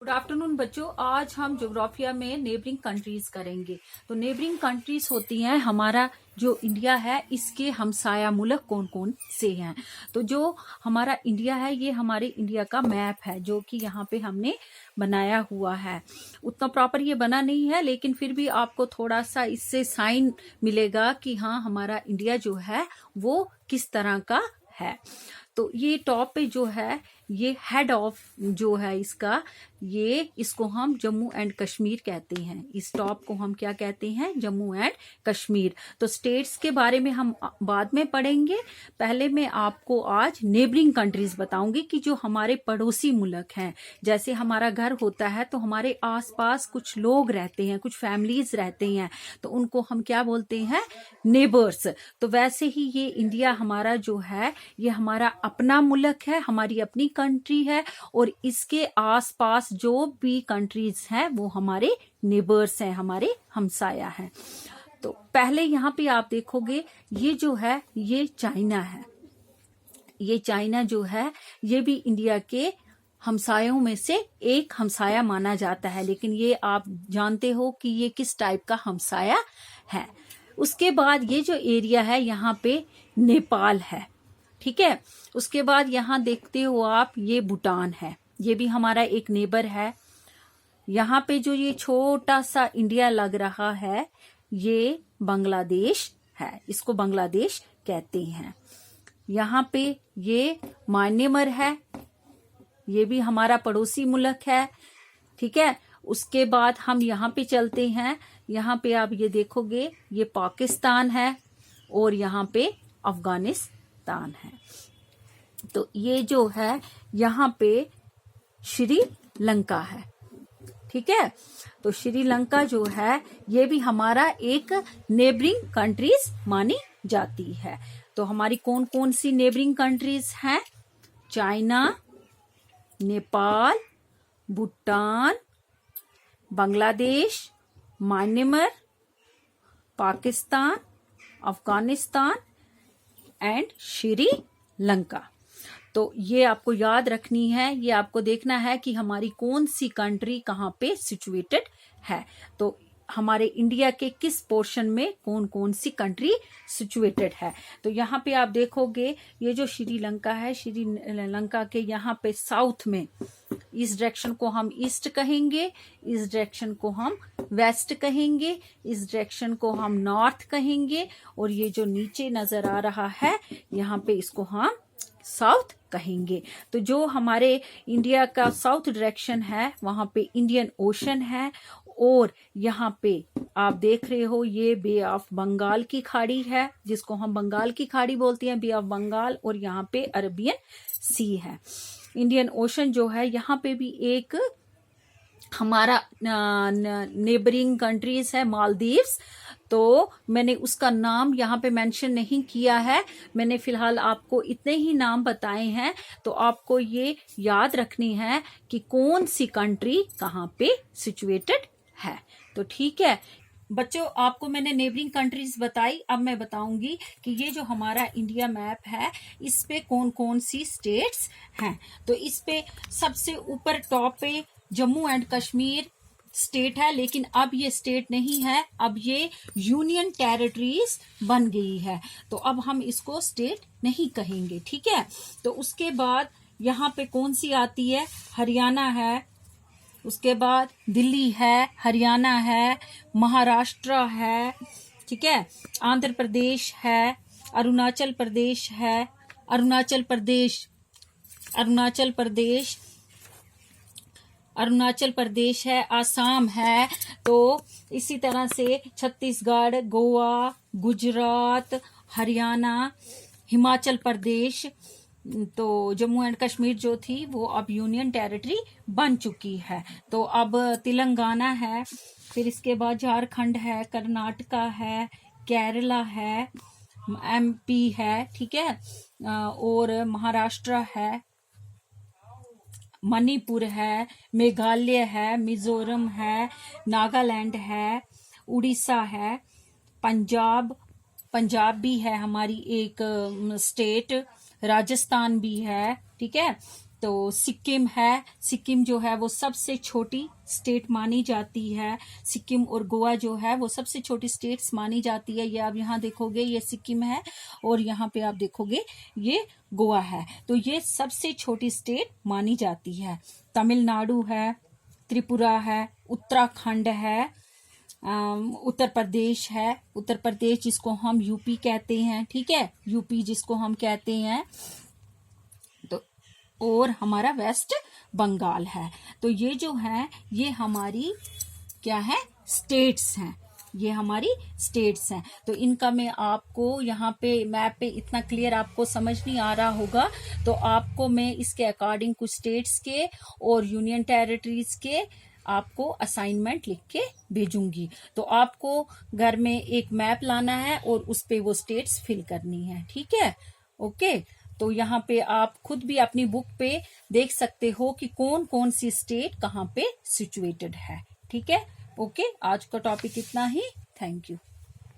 Good afternoon बच्चों। आज हम ज्योग्राफिया में नेबरिंग कंट्रीज करेंगे। तो नेबरिंग कंट्रीज होती हैं हमारा जो इंडिया है इसके हमसाया मुल्क कौन कौन से हैं। तो जो हमारा इंडिया है ये हमारे इंडिया का मैप है जो कि यहाँ पे हमने बनाया हुआ है। उतना प्रॉपर ये बना नहीं है लेकिन फिर भी आपको थोड़ा सा इससे साइन मिलेगा कि हाँ हमारा इंडिया जो है वो किस तरह का है। तो ये टॉप पे जो है ये हेड ऑफ जो है इसको हम जम्मू एंड कश्मीर कहते हैं। इस टॉप को हम क्या कहते हैं? जम्मू एंड कश्मीर। तो स्टेट्स के बारे में हम बाद में पढ़ेंगे। पहले मैं आपको आज नेबरिंग कंट्रीज बताऊंगी कि जो हमारे पड़ोसी मुल्क हैं। जैसे हमारा घर होता है तो हमारे आसपास कुछ लोग रहते हैं, कुछ फैमिलीज रहते हैं, तो उनको हम क्या बोलते हैं? नेबर्स। तो वैसे ही ये इंडिया हमारा जो है ये हमारा अपना मुल्क है, हमारी अपनी कंट्री है और इसके आसपास जो भी कंट्रीज हैं वो हमारे नेबर्स हैं, हमारे हमसाया हैं। तो पहले यहाँ पे आप देखोगे ये जो है ये चाइना है। ये चाइना जो है ये भी इंडिया के हमसायों में से एक हमसाया माना जाता है, लेकिन ये आप जानते हो कि ये किस टाइप का हमसाया है। उसके बाद ये जो एरिया है यहाँ पे नेपाल है, ठीक है। उसके बाद यहाँ देखते हो आप ये भूटान है, ये भी हमारा एक नेबर है। यहाँ पे जो ये छोटा सा इंडिया लग रहा है ये बांग्लादेश है, इसको बांग्लादेश कहते हैं। यहाँ पे ये म्यांमार है, ये भी हमारा पड़ोसी मुल्क है, ठीक है। उसके बाद हम यहाँ पे चलते हैं, यहाँ पे आप ये देखोगे ये पाकिस्तान है और यहाँ पे अफगानिस्तान है। तो ये जो है यहाँ पे श्रीलंका है, ठीक है। तो श्रीलंका जो है ये भी हमारा एक नेबरिंग कंट्रीज मानी जाती है। तो हमारी कौन कौन सी नेबरिंग कंट्रीज हैं? China, Nepal, Bhutan, Bangladesh, Myanmar, Pakistan, Afghanistan and Sri Lanka. तो ये आपको याद रखनी है, ये आपको देखना है कि हमारी कौन सी कंट्री कहाँ पे सिचुएटेड है। तो हमारे इंडिया के किस पोर्शन में कौन कौन सी कंट्री सिचुएटेड है। तो यहाँ पे आप देखोगे ये जो श्रीलंका है, श्रीलंका के यहाँ पे साउथ में इस डायरेक्शन को हम ईस्ट कहेंगे, इस डायरेक्शन को हम वेस्ट कहेंगे, इस डायरेक्शन को हम नॉर्थ कहेंगे और ये जो नीचे नजर आ रहा है यहाँ पे इसको हम साउथ कहेंगे। तो जो हमारे इंडिया का साउथ डायरेक्शन है वहां पे इंडियन ओशन है और यहाँ पे आप देख रहे हो ये बे ऑफ बंगाल की खाड़ी है जिसको हम बंगाल की खाड़ी बोलते हैं, बे ऑफ बंगाल, और यहाँ पे अरबियन सी है। इंडियन ओशन जो है यहाँ पे भी एक हमारा नेबरिंग कंट्रीज है मालदीव्स। तो मैंने उसका नाम यहाँ पे मेंशन नहीं किया है, मैंने फिलहाल आपको इतने ही नाम बताए हैं। तो आपको ये याद रखनी है कि कौन सी कंट्री कहाँ पे सिचुएटेड है। तो ठीक है बच्चों, आपको मैंने नेबरिंग कंट्रीज बताई। अब मैं बताऊंगी कि ये जो हमारा इंडिया मैप है इस पे कौन कौन सी स्टेट्स हैं। तो इस पे सबसे ऊपर टॉप पे जम्मू एंड कश्मीर स्टेट है, लेकिन अब ये स्टेट नहीं है, अब ये यूनियन टेरिटरीज बन गई है। तो अब हम इसको स्टेट नहीं कहेंगे, ठीक है। तो उसके बाद यहाँ पे कौन सी आती है? हरियाणा है, उसके बाद दिल्ली है, हरियाणा है, महाराष्ट्र है, ठीक है, आंध्र प्रदेश है, अरुणाचल प्रदेश है, अरुणाचल प्रदेश है, आसाम है। तो इसी तरह से छत्तीसगढ़, गोवा, गुजरात, हरियाणा, हिमाचल प्रदेश। तो जम्मू एंड कश्मीर जो थी वो अब यूनियन टेरिटरी बन चुकी है। तो अब तेलंगाना है, फिर इसके बाद झारखंड है, कर्नाटका है, केरला है, एमपी है, ठीक है, और महाराष्ट्र है, मणिपुर है, मेघालय है, मिजोरम है, नागालैंड है, उड़ीसा है, पंजाब भी है हमारी एक स्टेट, राजस्थान भी है, ठीक है, तो सिक्किम है, सिक्किम जो है वो सबसे छोटी स्टेट मानी जाती है। सिक्किम और गोवा जो है वो सबसे छोटी स्टेट्स मानी जाती है। ये आप यहाँ देखोगे ये सिक्किम है और यहाँ पे आप देखोगे ये गोवा है। तो ये सबसे छोटी स्टेट मानी जाती है। तमिलनाडु है, त्रिपुरा है, उत्तराखंड है, उत्तर प्रदेश है, उत्तर प्रदेश जिसको हम यूपी कहते हैं, ठीक है, यूपी जिसको हम कहते हैं, तो और हमारा वेस्ट बंगाल है। तो ये जो है ये हमारी क्या है, स्टेट्स हैं, ये हमारी स्टेट्स हैं। तो इनका मैं आपको यहाँ पे मैप पे इतना क्लियर आपको समझ नहीं आ रहा होगा, तो आपको मैं इसके अकॉर्डिंग कुछ स्टेट्स के और यूनियन टेरिटरीज के आपको असाइनमेंट लिख के भेजूंगी। तो आपको घर में एक मैप लाना है और उस पे वो स्टेट्स फिल करनी है, ठीक है, ओके। तो यहाँ पे आप खुद भी अपनी बुक पे देख सकते हो कि कौन कौन सी स्टेट कहाँ पे सिचुएटेड है, ठीक है, ओके। आज का टॉपिक इतना ही, थैंक यू।